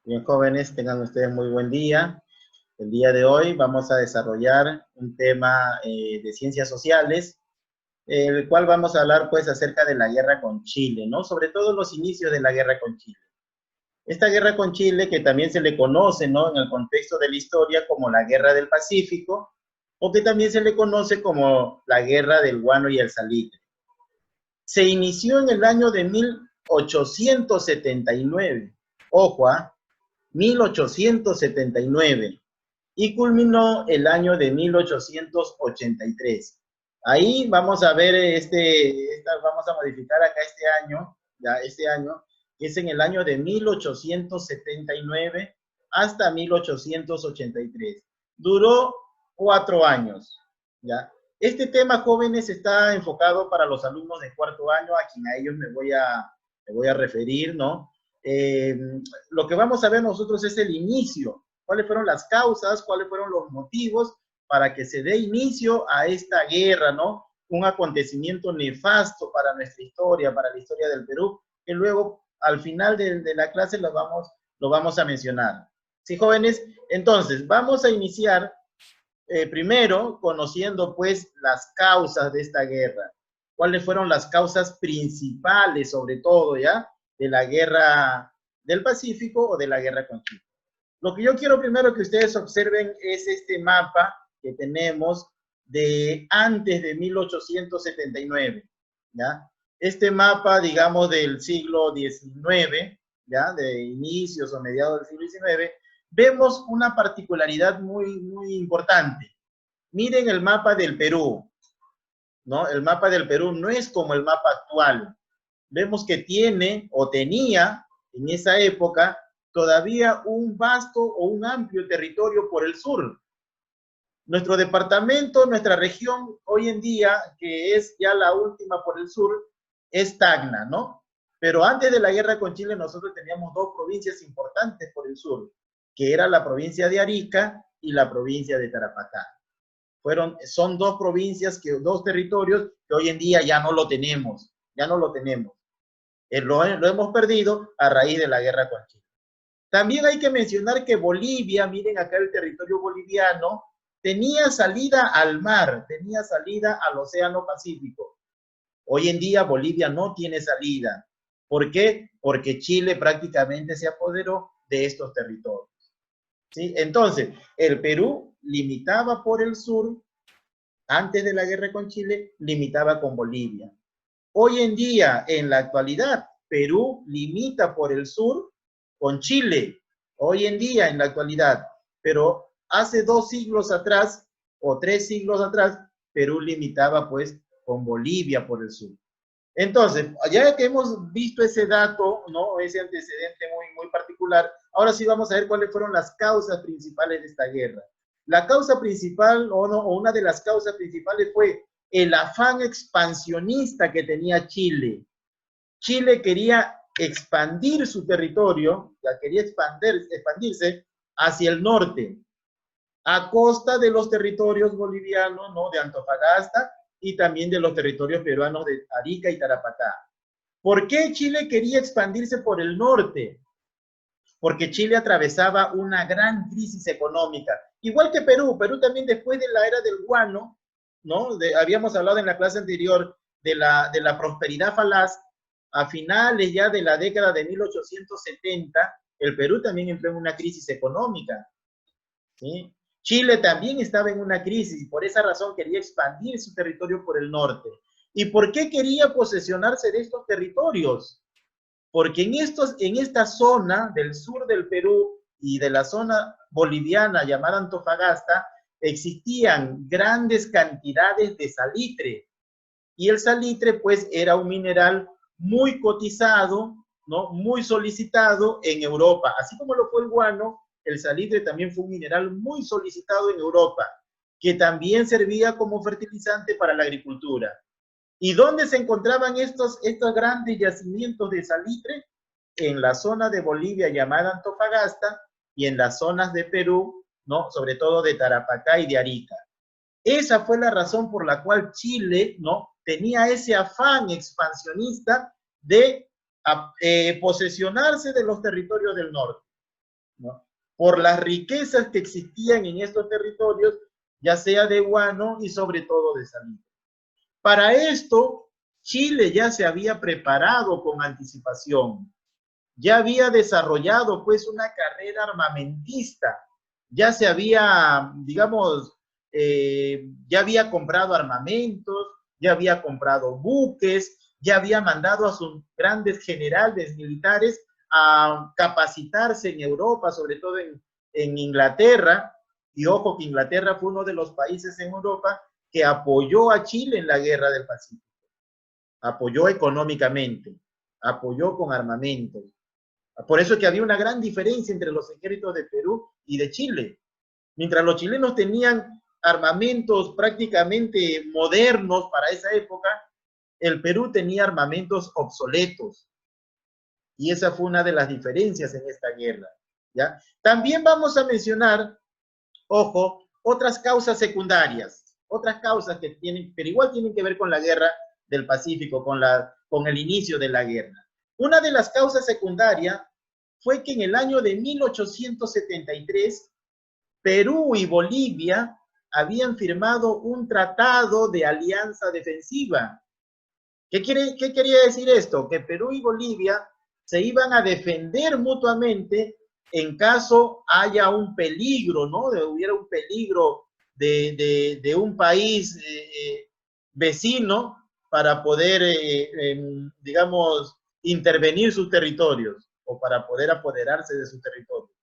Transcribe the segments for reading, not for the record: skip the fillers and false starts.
Bien, jóvenes, tengan ustedes muy buen día. El día de hoy vamos a desarrollar un tema de ciencias sociales, el cual vamos a hablar pues acerca de la guerra con Chile, ¿no? Sobre todo los inicios de la guerra con Chile. Esta guerra con Chile, que también se le conoce, ¿no? En el contexto de la historia como la Guerra del Pacífico, o que también se le conoce como la Guerra del Guano y el Salitre. Se inició en el año de 1879. Ojo, 1879 y culminó el año de 1883. Ahí vamos a ver vamos a modificar acá este año, ya este año, que es en el año de 1879 hasta 1883. Duró 4 años, ¿ya? Este tema, jóvenes, está enfocado para los alumnos de cuarto año, a quien a ellos me voy a referir, ¿no? Eh, lo que vamos a ver nosotros es el inicio, cuáles fueron las causas, cuáles fueron los motivos para que se dé inicio a esta guerra, ¿no? Un acontecimiento nefasto para nuestra historia, para la historia del Perú, que luego al final de la clase lo vamos a mencionar. Sí, jóvenes, entonces vamos a iniciar primero conociendo pues las causas de esta guerra. ¿Cuáles fueron las causas principales, sobre todo, ya, de la guerra del Pacífico o de la guerra con Chile? Lo que yo quiero primero que ustedes observen es este mapa que tenemos de antes de 1879, ¿ya? Este mapa, digamos, del siglo XIX, ¿ya? De inicios o mediados del siglo XIX, vemos una particularidad muy importante. Miren el mapa del Perú, ¿no? El mapa del Perú no es como el mapa actual. Vemos que tiene o tenía en esa época todavía un vasto o un amplio territorio por el sur. Nuestro departamento, nuestra región hoy en día, que es ya la última por el sur, estagna, ¿no? Pero antes de la guerra con Chile nosotros teníamos dos provincias importantes por el sur, que era la provincia de Arica y la provincia de Tarapacá. Son dos provincias, dos territorios que hoy en día ya no lo tenemos, ya no lo tenemos. Lo hemos perdido a raíz de la guerra con Chile. También hay que mencionar que Bolivia, miren acá el territorio boliviano, tenía salida al mar, tenía salida al Océano Pacífico. Hoy en día Bolivia no tiene salida. ¿Por qué? Porque Chile prácticamente se apoderó de estos territorios. ¿Sí? Entonces, el Perú limitaba por el sur, antes de la guerra con Chile, limitaba con Bolivia. Hoy en día, en la actualidad, Perú limita por el sur con Chile. Hoy en día, en la actualidad. Pero hace 2 siglos atrás, o 3 siglos atrás, Perú limitaba pues con Bolivia por el sur. Entonces, ya que hemos visto ese dato, ¿no? Ese antecedente muy particular, ahora sí vamos a ver cuáles fueron las causas principales de esta guerra. La causa principal, o una de las causas principales fue el afán expansionista que tenía Chile. Chile quería expandir su territorio, ya quería expandirse hacia el norte, a costa de los territorios bolivianos, ¿no? De Antofagasta y también de los territorios peruanos de Arica y Tarapacá. ¿Por qué Chile quería expandirse por el norte? Porque Chile atravesaba una gran crisis económica, igual que Perú. Perú también, después de la era del guano, ¿no? Habíamos hablado en la clase anterior de la prosperidad falaz. A finales ya de la década de 1870, el Perú también entró en una crisis económica, ¿sí? Chile también estaba en una crisis y por esa razón quería expandir su territorio por el norte. ¿Y por qué quería posesionarse de estos territorios? Porque en esta zona del sur del Perú y de la zona boliviana llamada Antofagasta, existían grandes cantidades de salitre. Y el salitre, pues, era un mineral muy cotizado, ¿no? Muy solicitado en Europa. Así como lo fue el guano, el salitre también fue un mineral muy solicitado en Europa, que también servía como fertilizante para la agricultura. ¿Y dónde se encontraban estos grandes yacimientos de salitre? En la zona de Bolivia llamada Antofagasta y en las zonas de Perú, ¿no? Sobre todo de Tarapacá y de Arica. Esa fue la razón por la cual Chile, ¿no? Tenía ese afán expansionista de posesionarse de los territorios del norte. ¿no? Por las riquezas que existían en estos territorios, ya sea de guano y sobre todo de salitre. Para esto, Chile ya se había preparado con anticipación, ya había desarrollado pues una carrera armamentista, ya se había, digamos, ya había comprado armamentos, ya había comprado buques, ya había mandado a sus grandes generales militares a capacitarse en Europa, sobre todo en Inglaterra, y ojo que Inglaterra fue uno de los países en Europa que apoyó a Chile en la guerra del Pacífico, apoyó económicamente, apoyó con armamentos. Por eso es que había una gran diferencia entre los ejércitos de Perú y de Chile. Mientras los chilenos tenían armamentos prácticamente modernos para esa época, el Perú tenía armamentos obsoletos. Y esa fue una de las diferencias en esta guerra, ¿ya? También vamos a mencionar, ojo, otras causas secundarias, otras causas que tienen, pero igual tienen que ver con la guerra del Pacífico, con el inicio de la guerra. Una de las causas secundarias fue que en el año de 1873, Perú y Bolivia habían firmado un tratado de alianza defensiva. ¿Qué quería decir esto? Que Perú y Bolivia se iban a defender mutuamente en caso haya un peligro, ¿no? Hubiera un peligro de un país vecino para poder, digamos, intervenir sus territorios o para poder apoderarse de sus territorios.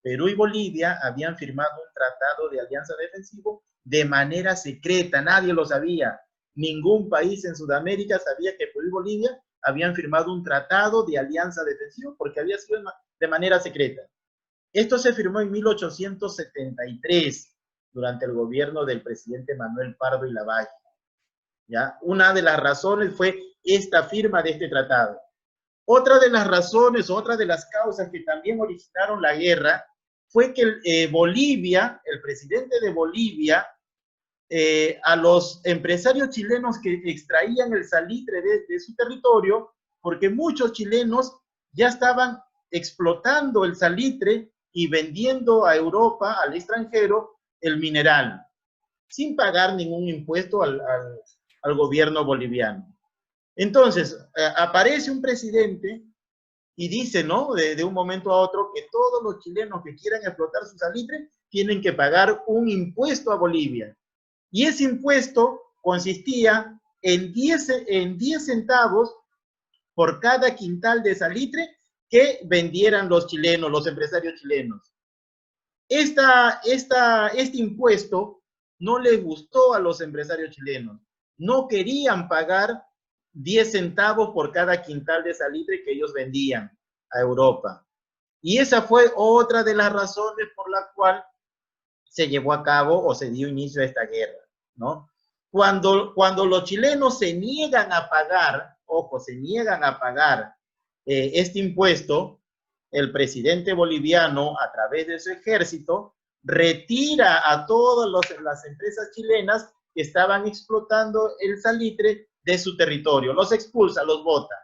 Perú y Bolivia habían firmado un tratado de alianza defensivo de manera secreta, nadie lo sabía. Ningún país en Sudamérica sabía que Perú y Bolivia habían firmado un tratado de alianza defensiva porque había sido de manera secreta. Esto se firmó en 1873 durante el gobierno del presidente Manuel Pardo y Lavalle. ¿Ya? Una de las razones fue esta firma de este tratado. Otra de las razones, otra de las causas que también originaron la guerra fue que Bolivia, el presidente de Bolivia, a los empresarios chilenos que extraían el salitre de su territorio, porque muchos chilenos ya estaban explotando el salitre y vendiendo a Europa, al extranjero, el mineral, sin pagar ningún impuesto al gobierno boliviano. Entonces, aparece un presidente y dice, ¿no? De un momento a otro, que todos los chilenos que quieran explotar su salitre tienen que pagar un impuesto a Bolivia. Y ese impuesto consistía en 10 centavos por cada quintal de salitre que vendieran los chilenos, los empresarios chilenos. Este impuesto no le gustó a los empresarios chilenos. No querían pagar 10 centavos por cada quintal de salitre que ellos vendían a Europa. Y esa fue otra de las razones por la cual se llevó a cabo o se dio inicio a esta guerra, ¿no? Cuando los chilenos se niegan a pagar, ojo, se niegan a pagar este impuesto, el presidente boliviano, a través de su ejército, retira a todas las empresas chilenas que estaban explotando el salitre de su territorio, los expulsa, los bota.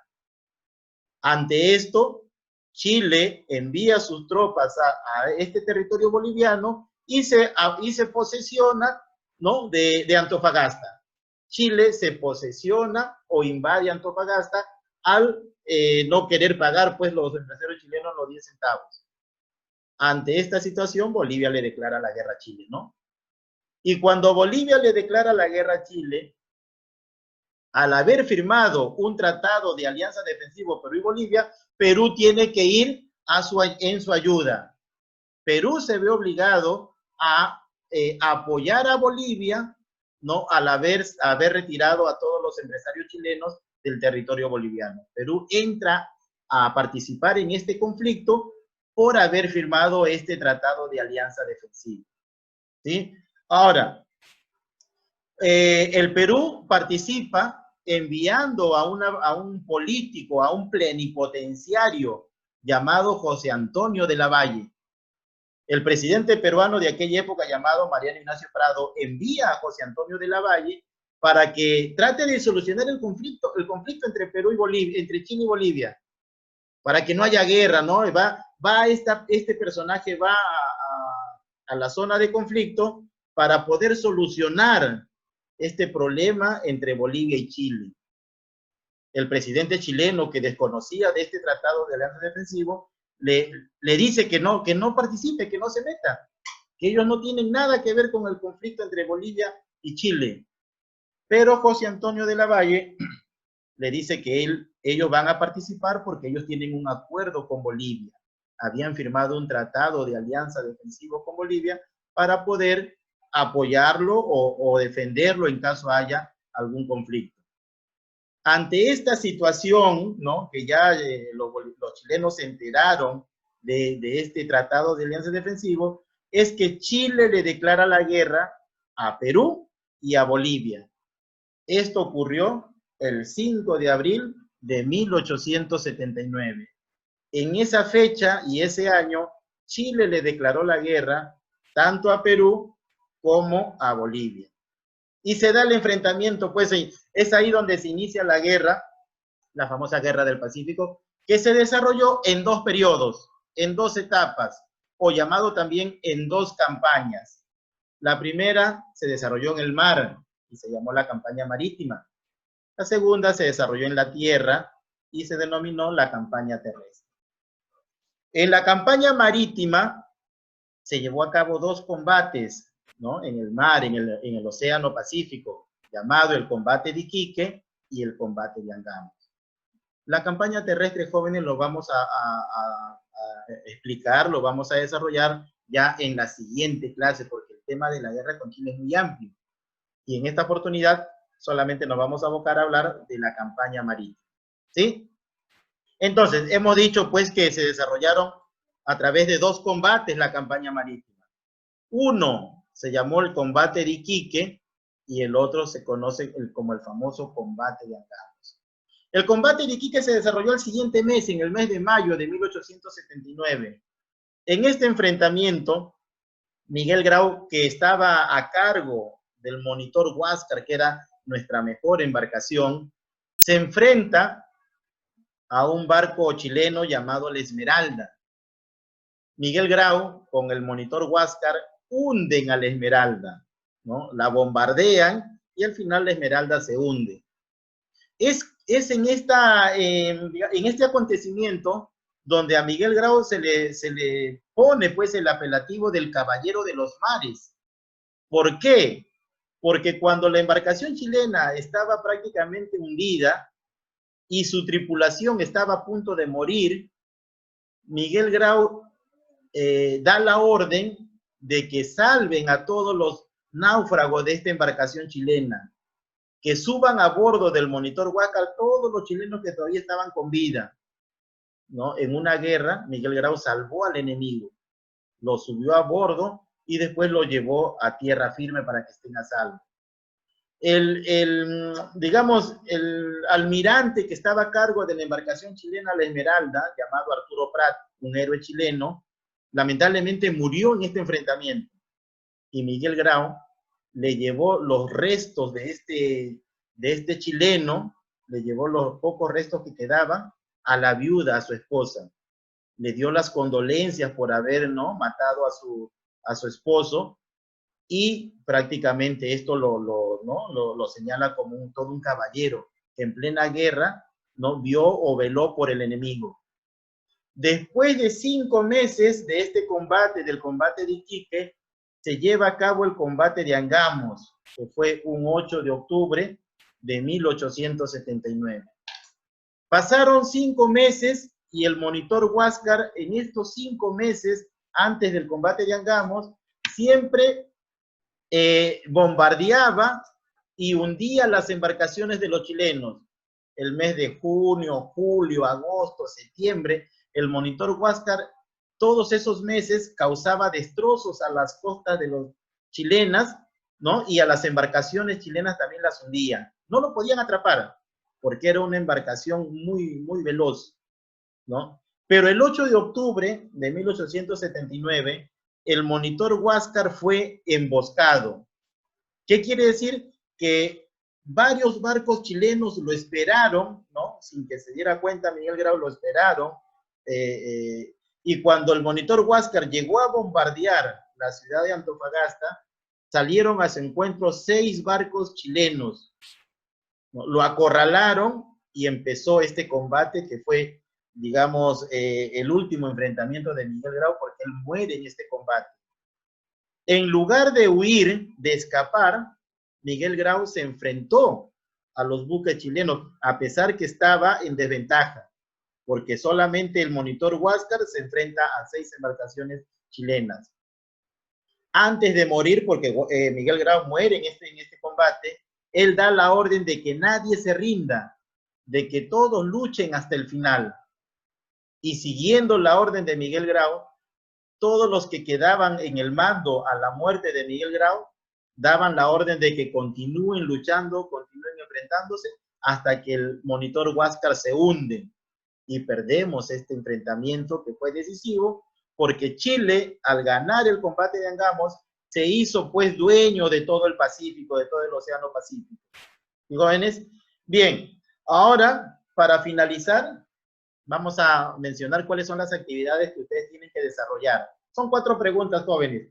Ante esto, Chile envía sus tropas a este territorio boliviano y se posesiona, ¿no? de Antofagasta. Chile se posesiona o invade Antofagasta al no querer pagar, pues, los empresarios chilenos los 10 centavos. Ante esta situación, Bolivia le declara la guerra a Chile, ¿no? Y cuando Bolivia le declara la guerra a Chile, al haber firmado un tratado de alianza defensivo Perú y Bolivia, Perú tiene que ir en su ayuda. Perú se ve obligado a apoyar a Bolivia, ¿no? Al haber retirado a todos los empresarios chilenos del territorio boliviano. Perú entra a participar en este conflicto por haber firmado este tratado de alianza defensiva, ¿sí? Ahora, el Perú participa enviando a un político, a un plenipotenciario llamado José Antonio de Lavalle. El presidente peruano de aquella época, llamado Mariano Ignacio Prado, envía a José Antonio de Lavalle para que trate de solucionar el conflicto entre Perú y Bolivia, entre Chile y Bolivia. para que no haya guerra, ¿no? Este personaje va a la zona de conflicto para poder solucionar este problema entre Bolivia y Chile. El presidente chileno, que desconocía de este tratado de alianza defensivo, le dice que no participe, que no se meta, que ellos no tienen nada que ver con el conflicto entre Bolivia y Chile. Pero José Antonio de la Valle le dice que ellos van a participar porque ellos tienen un acuerdo con Bolivia. Habían firmado un tratado de alianza defensivo con Bolivia para poder apoyarlo o defenderlo en caso haya algún conflicto. Ante esta situación, ¿no? Que ya los chilenos se enteraron de este tratado de alianza defensivo, es que Chile le declara la guerra a Perú y a Bolivia. Esto ocurrió el 5 de abril de 1879. En esa fecha y ese año, Chile le declaró la guerra tanto a Perú como a Bolivia. Y se da el enfrentamiento, pues es ahí donde se inicia la guerra, la famosa Guerra del Pacífico, que se desarrolló en dos periodos, en dos etapas, o llamado también en dos campañas. La primera se desarrolló en el mar y se llamó la campaña marítima. La segunda se desarrolló en la tierra y se denominó la campaña terrestre. En la campaña marítima se llevó a cabo dos combates, ¿no? En el mar, en el Océano Pacífico, llamado el combate de Iquique y el combate de Angamos. La campaña terrestre, jóvenes, lo vamos a explicar, lo vamos a desarrollar ya en la siguiente clase, porque el tema de la guerra con Chile es muy amplio. Y en esta oportunidad solamente nos vamos a abocar a hablar de la campaña marítima. ¿Sí? Entonces, hemos dicho pues que se desarrollaron a través de dos combates la campaña marítima. Uno se llamó el combate de Iquique y el otro se conoce como el famoso combate de Angamos. El combate de Iquique se desarrolló el siguiente mes, en el mes de mayo de 1879. En este enfrentamiento, Miguel Grau, que estaba a cargo del monitor Huáscar, que era nuestra mejor embarcación, se enfrenta a un barco chileno llamado la Esmeralda. Miguel Grau, con el monitor Huáscar, hunden a la Esmeralda, ¿no? La bombardean y al final la Esmeralda se hunde. Es en este acontecimiento donde a Miguel Grau se le pone pues el apelativo del Caballero de los Mares. ¿Por qué? Porque cuando la embarcación chilena estaba prácticamente hundida y su tripulación estaba a punto de morir, Miguel Grau da la orden de que salven a todos los náufragos de esta embarcación chilena, que suban a bordo del monitor Huáscar todos los chilenos que todavía estaban con vida, ¿no? En una guerra, Miguel Grau salvó al enemigo, lo subió a bordo y después lo llevó a tierra firme para que estén a salvo. Digamos, el almirante que estaba a cargo de la embarcación chilena La Esmeralda, llamado Arturo Prat, un héroe chileno, lamentablemente murió en este enfrentamiento. Y Miguel Grau le llevó los restos de este chileno, le llevó los pocos restos que quedaban a la viuda, a su esposa. Le dio las condolencias por haber, ¿no?, matado a su esposo, y prácticamente esto lo señala como todo un caballero que en plena guerra, ¿no?, vio o veló por el enemigo. Después de 5 meses de este combate, del combate de Iquique, se lleva a cabo el combate de Angamos, que fue un 8 de octubre de 1879. Pasaron 5 meses y el monitor Huáscar, en estos 5 meses antes del combate de Angamos, siempre bombardeaba y hundía las embarcaciones de los chilenos. El mes de junio, julio, agosto, septiembre, el monitor Huáscar, todos esos meses causaba destrozos a las costas de los chilenas, ¿no? Y a las embarcaciones chilenas también las hundía. No lo podían atrapar porque era una embarcación muy, muy veloz, ¿no? Pero el 8 de octubre de 1879, el monitor Huáscar fue emboscado. ¿Qué quiere decir? Que varios barcos chilenos lo esperaron, ¿no? Sin que se diera cuenta, Miguel Grau lo esperaron, y cuando el monitor Huáscar llegó a bombardear la ciudad de Antofagasta, salieron a su encuentro 6 barcos chilenos, ¿no? Lo acorralaron y empezó este combate que fue, digamos, el último enfrentamiento de Miguel Grau, porque él muere en este combate. En lugar de huir, de escapar, Miguel Grau se enfrentó a los buques chilenos, a pesar que estaba en desventaja, porque solamente el monitor Huáscar se enfrenta a 6 embarcaciones chilenas. Antes de morir, porque Miguel Grau muere en este combate, él da la orden de que nadie se rinda, de que todos luchen hasta el final. Y siguiendo la orden de Miguel Grau, todos los que quedaban en el mando a la muerte de Miguel Grau daban la orden de que continúen luchando, continúen enfrentándose hasta que el monitor Huáscar se hunde. Y perdemos este enfrentamiento que fue decisivo, porque Chile, al ganar el combate de Angamos, se hizo pues dueño de todo el Pacífico, de todo el Océano Pacífico. ¿Y jóvenes? Bien, ahora, para finalizar, vamos a mencionar cuáles son las actividades que ustedes tienen que desarrollar. Son 4 preguntas, jóvenes.